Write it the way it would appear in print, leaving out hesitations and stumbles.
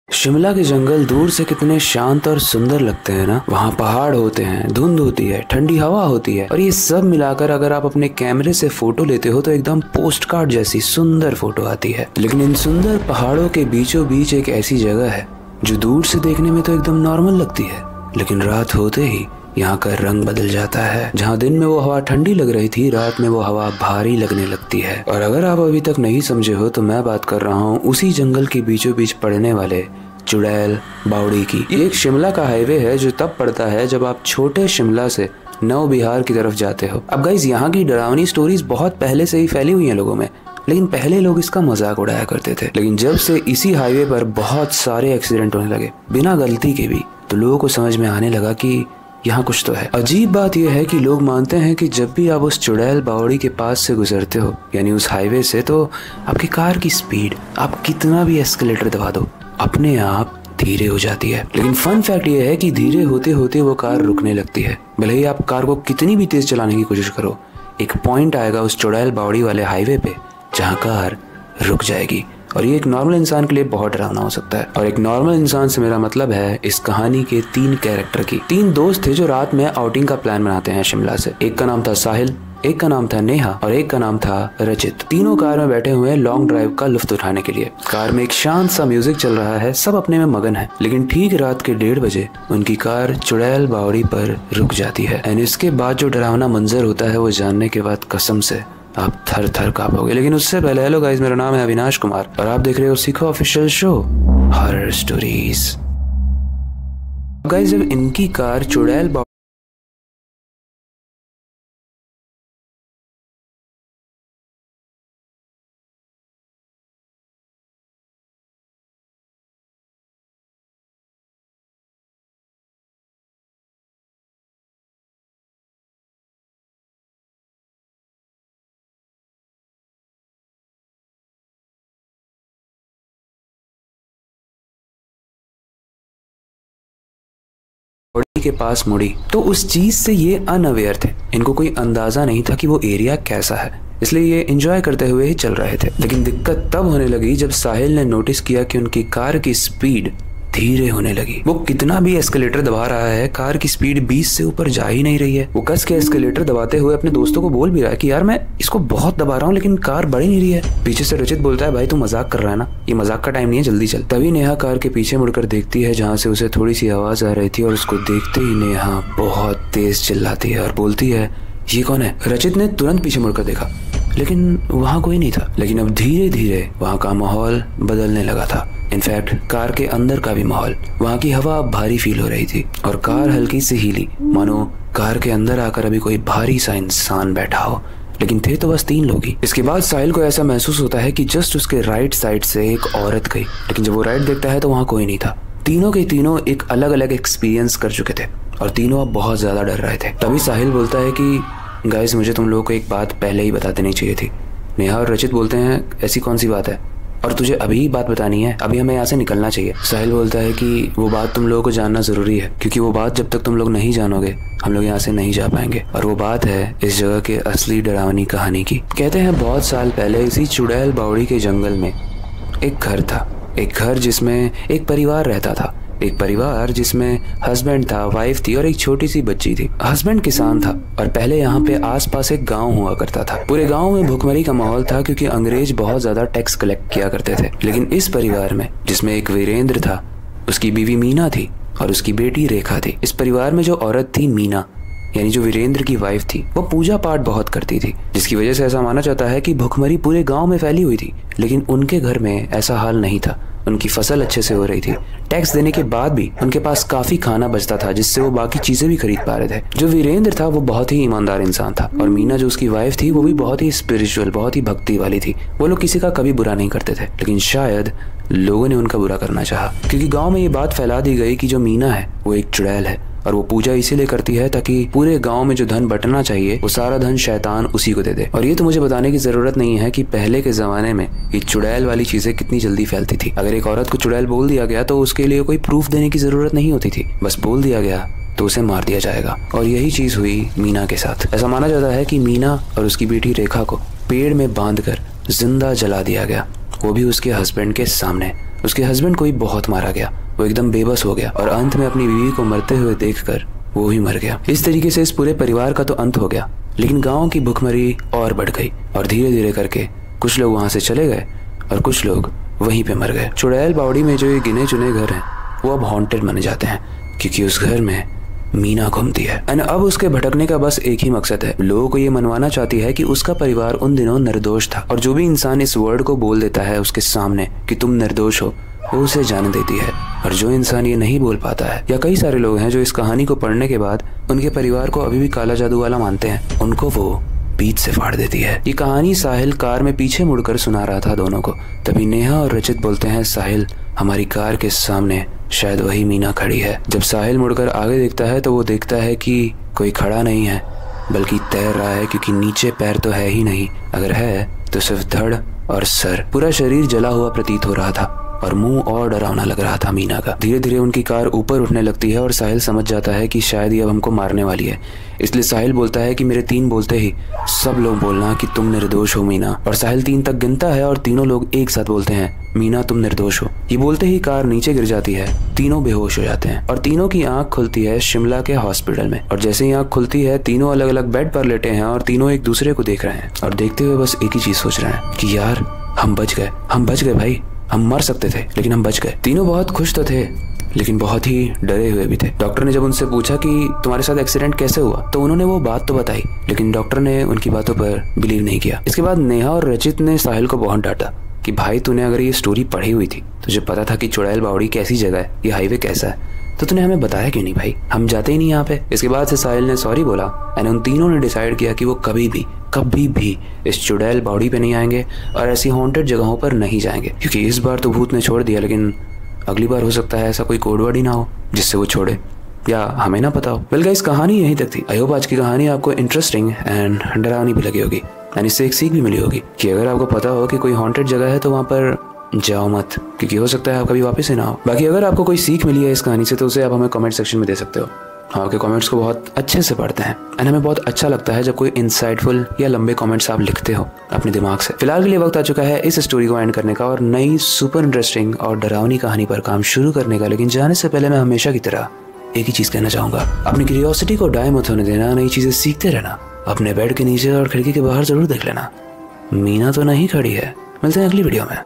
शिमला के जंगल दूर से कितने शांत और सुंदर लगते हैं ना। वहाँ पहाड़ होते हैं, धुंध होती है, ठंडी हवा होती है और ये सब मिलाकर अगर आप अपने कैमरे से फोटो लेते हो तो एकदम पोस्ट कार्ड जैसी सुंदर फोटो आती है। लेकिन इन सुंदर पहाड़ों के बीचों बीच एक ऐसी जगह है जो दूर से देखने में तो एकदम नॉर्मल लगती है, लेकिन रात होते ही यहाँ का रंग बदल जाता है। जहाँ दिन में वो हवा ठंडी लग रही थी, रात में वो हवा भारी लगने लगती है। और अगर आप अभी तक नहीं समझे हो तो मैं बात कर रहा हूँ उसी जंगल के बीचों बीच पड़ने वाले चुड़ैल बावड़ी की। ये एक शिमला का हाईवे है जो तब पड़ता है जब आप छोटे शिमला से नव बिहार की तरफ जाते हो। अब गाइस, यहाँ की डरावनी स्टोरीज बहुत पहले से ही फैली हुई हैं लोगों में, लेकिन पहले लोग इसका मजाक उड़ाया करते थे। लेकिन जब से इसी हाईवे पर बहुत सारे एक्सीडेंट होने लगे बिना गलती के भी, तो लोगों को समझ में आने लगा कि यहाँ कुछ तो है। अजीब बात यह है कि लोग मानते हैं कि जब भी आप उस चुड़ैल बावड़ी के पास से गुजरते हो, यानी उस हाईवे से, तो आपकी कार की स्पीड आप कितना भी एस्केलेटर दबा दो अपने आप धीरे हो जाती है। लेकिन फन फैक्ट ये है कि धीरे होते होते वो कार रुकने लगती है। भले ही आप कार को कितनी भी तेज चलाने की कोशिश करो, एक पॉइंट आएगा उस चुड़ैल बावड़ी वाले हाईवे पे जहाँ कार रुक जाएगी। और ये एक नॉर्मल इंसान के लिए बहुत डरावना हो सकता है। और एक नॉर्मल इंसान से मेरा मतलब है इस कहानी के 3 कैरेक्टर की। 3 दोस्त थे जो रात में आउटिंग का प्लान बनाते हैं शिमला से। एक का नाम था साहिल, एक का नाम था नेहा और एक का नाम था रचित। तीनों कार में बैठे हुए हैं लॉन्ग ड्राइव का लुत्फ उठाने के लिए। कार में एक शांत सा म्यूजिक चल रहा है, सब अपने में मगन है। लेकिन ठीक रात के 1:30 बजे उनकी कार चुड़ैल बावड़ी पर रुक जाती है। एंड इसके बाद जो डरावना मंजर होता है वो जानने के बाद कसम से आप थर थर कांपोगे। लेकिन उससे पहले, हेलो गाइस, मेरा नाम है अविनाश कुमार और आप देख रहे हो सीखो official show horror stories. Guys, जब इनकी कार चुड़ैल बावड़ी के पास मुड़ी तो उस चीज से ये अनअवेयर थे। इनको कोई अंदाजा नहीं था कि वो एरिया कैसा है, इसलिए ये एंजॉय करते हुए ही चल रहे थे। लेकिन दिक्कत तब होने लगी जब साहिल ने नोटिस किया कि उनकी कार की स्पीड धीरे होने लगी। वो कितना भी एस्केलेटर दबा रहा है, कार की स्पीड 20 से ऊपर जा ही नहीं रही है। वो कस के एस्केलेटर दबाते हुए अपने दोस्तों को बोल भी रहा है कि यार मैं इसको बहुत दबा रहा हूँ लेकिन कार बढ़ ही नहीं रही है। पीछे से रचित बोलता है, भाई तू मजाक कर रहा है ना, ये मजाक का टाइम नहीं है, जल्दी चल। तभी नेहा कार के पीछे मुड़कर देखती है जहाँ से उसे थोड़ी सी आवाज आ रही थी और उसको देखते ही नेहा बहुत तेज चिल्लाती है और बोलती है, ये कौन है? रचित ने तुरंत पीछे मुड़कर देखा लेकिन वहाँ कोई नहीं था। लेकिन अब धीरे धीरे वहाँ का माहौल बदलने लगा था। इनफैक्ट कार के अंदर का भी माहौल, वहाँ की हवा अब भारी फील हो रही थी और कार हल्की से हिली, मानो कार के अंदर आकर अभी कोई भारी सा इंसान बैठा हो। लेकिन थे तो बस 3 लोग ही। इसके बाद साहिल को ऐसा महसूस होता है कि जस्ट उसके राइट साइड से एक औरत गई, लेकिन जब वो राइट देखता है तो वहाँ कोई नहीं था। तीनों के तीनों एक अलग अलग एक्सपीरियंस कर चुके थे और तीनों अब बहुत ज्यादा डर रहे थे। तभी साहिल बोलता है कि गाइस, मुझे तुम लोगों को एक बात पहले ही बता देनी चाहिए थी। नेहा और रचित बोलते हैं, ऐसी कौन सी बात है और तुझे अभी ही बात बतानी है? अभी हमें यहाँ से निकलना चाहिए। साहिल बोलता है कि वो बात तुम लोगों को जानना जरूरी है, क्योंकि वो बात जब तक तुम लोग नहीं जानोगे हम लोग यहाँ से नहीं जा पाएंगे। और वो बात है इस जगह के असली डरावनी कहानी की। कहते हैं बहुत साल पहले इसी चुड़ैल बावड़ी के जंगल में एक घर था। एक घर जिसमें एक परिवार रहता था। एक परिवार जिसमें हस्बैंड था, वाइफ थी और एक छोटी सी बच्ची थी। हस्बैंड किसान था और पहले यहाँ पे आसपास एक गांव हुआ करता था। पूरे गांव में भुखमरी का माहौल था क्योंकि अंग्रेज बहुत ज्यादा टैक्स कलेक्ट किया करते थे। लेकिन इस परिवार में, जिसमें एक वीरेंद्र था, उसकी बीवी मीना थी और उसकी बेटी रेखा थी। इस परिवार में जो औरत थी मीना, यानी जो वीरेंद्र की वाइफ थी, वो पूजा पाठ बहुत करती थी, जिसकी वजह से ऐसा माना जाता है कि भुखमरी पूरे गांव में फैली हुई थी। लेकिन उनके घर में ऐसा हाल नहीं था। उनकी फसल अच्छे से हो रही थी। टैक्स देने के बाद भी उनके पास काफी खाना बचता था जिससे वो बाकी चीजें भी खरीद पा रहे थे। जो वीरेंद्र था वो बहुत ही ईमानदार इंसान था और मीना जो उसकी वाइफ थी वो भी बहुत ही स्पिरिचुअल, बहुत ही भक्ति वाली थी। वो लोग किसी का कभी बुरा नहीं करते थे। लेकिन शायद लोगों ने उनका बुरा करना चाहा, क्योंकि गाँव में ये बात फैला दी गई कि जो मीना है वो एक चुड़ैल है और वो पूजा इसीलिए करती है ताकि पूरे गांव में जो धन बंटना चाहिए वो सारा धन शैतान उसी को दे दे। और ये तो मुझे बताने की जरूरत नहीं है कि पहले के जमाने में ये चुड़ैल वाली चीजें कितनी जल्दी फैलती थी। अगर एक औरत को चुड़ैल बोल दिया गया तो उसके लिए कोई प्रूफ देने की जरूरत नहीं होती थी, बस बोल दिया गया तो उसे मार दिया जाएगा। और यही चीज हुई मीना के साथ। ऐसा माना जाता है कि मीना और उसकी बेटी रेखा को पेड़ में बांधकर जिंदा जला दिया गया, वो भी उसके हस्बैंड के सामने। उसके हस्बैंड को ही बहुत मारा गया। वो एकदम बेबस हो गया और अंत में अपनी बीवी को मरते हुए देखकर वो ही मर गया। इस तरीके से इस पूरे परिवार का तो अंत हो गया, लेकिन गांव की भुखमरी और बढ़ गई और धीरे धीरे करके कुछ लोग वहां से चले गए और कुछ लोग वहीं पे मर गए। चुड़ैल बावड़ी में जो ये गिने चुने घर हैं वो अब हॉन्टेड माने जाते हैं, क्योंकि उस घर में मीना घूमती है। एंड अब उसके भटकने का बस एक ही मकसद है, लोगों को ये मनवाना चाहती है कि उसका परिवार उन दिनों निर्दोष था, और जो भी इंसान इस वर्ड को बोल देता है उसके सामने कि तुम निर्दोष हो, वो उसे जाने देती है। और जो इंसान ये नहीं बोल पाता है, या कई सारे लोग हैं जो इस कहानी को पढ़ने के बाद उनके परिवार को अभी भी काला जादू वाला मानते हैं, उनको वो बीच से फाड़ देती है। ये कहानी साहिल कार में पीछे मुड़कर सुना रहा था दोनों को। तभी नेहा और रचित बोलते हैं, साहिल हमारी कार के सामने शायद वही मीना खड़ी है। जब साहिल मुड़कर आगे देखता है तो वो देखता है कि कोई खड़ा नहीं है बल्कि तैर रहा है, क्योंकि नीचे पैर तो है ही नहीं, अगर है तो सिर्फ धड़ और सर। पूरा शरीर जला हुआ प्रतीत हो रहा था और मुंह और डरावना लग रहा था मीना का। धीरे धीरे उनकी कार ऊपर उठने लगती है और साहिल समझ जाता है कि शायद ये अब हमको मारने वाली है। इसलिए साहिल बोलता है कि मेरे 3 बोलते ही सब लोग बोलना कि तुम निर्दोष हो मीना। और साहिल 3 तक गिनता है और तीनों लोग एक साथ बोलते हैं, मीना तुम निर्दोष हो। ये बोलते ही कार नीचे गिर जाती है, तीनों बेहोश हो जाते हैं और तीनों की आंख खुलती है शिमला के हॉस्पिटल में। और जैसे ही आंख खुलती है तीनों अलग अलग बेड पर लेटे हैं और तीनों एक दूसरे को देख रहे हैं और देखते हुए बस एक ही चीज सोच रहे हैं कि यार हम बच गए भाई, हम मर सकते थे लेकिन हम बच गए। तीनों बहुत खुश तो थे लेकिन बहुत ही डरे हुए भी थे। डॉक्टर ने जब उनसे पूछा कि तुम्हारे साथ एक्सीडेंट कैसे हुआ, तो उन्होंने वो बात तो बताई, लेकिन डॉक्टर ने उनकी बातों पर बिलीव नहीं किया। इसके बाद नेहा और रचित ने साहिल को बहुत डांटा कि भाई तूने अगर ये स्टोरी पढ़ी हुई थी, तुझे पता था कि चुड़ैल बावड़ी कैसी जगह है, ये हाईवे कैसा है, तो तूने हमें बताया क्यों नहीं भाई, हम जाते ही नहीं यहाँ पे। इसके बाद से साहिल ने सॉरी बोला एंड उन तीनों ने डिसाइड किया कि वो कभी भी इस चुड़ैल बावड़ी पे नहीं आएंगे और ऐसी हॉन्टेड जगहों पर नहीं जाएंगे, क्योंकि इस बार तो भूत ने छोड़ दिया, लेकिन अगली बार हो सकता है ऐसा कोई कोड वर्ड ही ना हो जिससे वो छोड़े, या हमें ना पता हो। वेल गाइस, कहानी यहीं तक थी। आई होप आज की कहानी आपको इंटरेस्टिंग एंड डरावनी भी लगी होगी एंड इससे एक सीख भी मिली होगी कि अगर आपको पता हो कि कोई हॉन्टेड जगह है तो वहाँ पर जाओ मत, क्योंकि हो सकता है आप कभी वापस ही ना हो। बाकी अगर आपको कोई सीख मिली है इस कहानी से तो उसे आप हमें कमेंट सेक्शन में दे सकते हो। हम आपके कमेंट्स को बहुत अच्छे से पढ़ते हैं एंड हमें बहुत अच्छा लगता है जब कोई इंसाइटफुल या लंबे कमेंट्स आप लिखते हो अपने दिमाग से। फिलहाल के लिए वक्त आ चुका है इस स्टोरी को एंड करने का और नई सुपर इंटरेस्टिंग और डरावनी कहानी पर काम शुरू करने का। लेकिन जाने से पहले मैं हमेशा की तरह एक ही चीज कहना चाहूंगा, अपनी क्यूरियोसिटी को डाई मत होने देना, नई चीजें सीखते रहना, अपने बेड के नीचे और खिड़की के बाहर जरूर देख लेना, मीना तो नहीं खड़ी है। मिलते हैं अगली वीडियो में।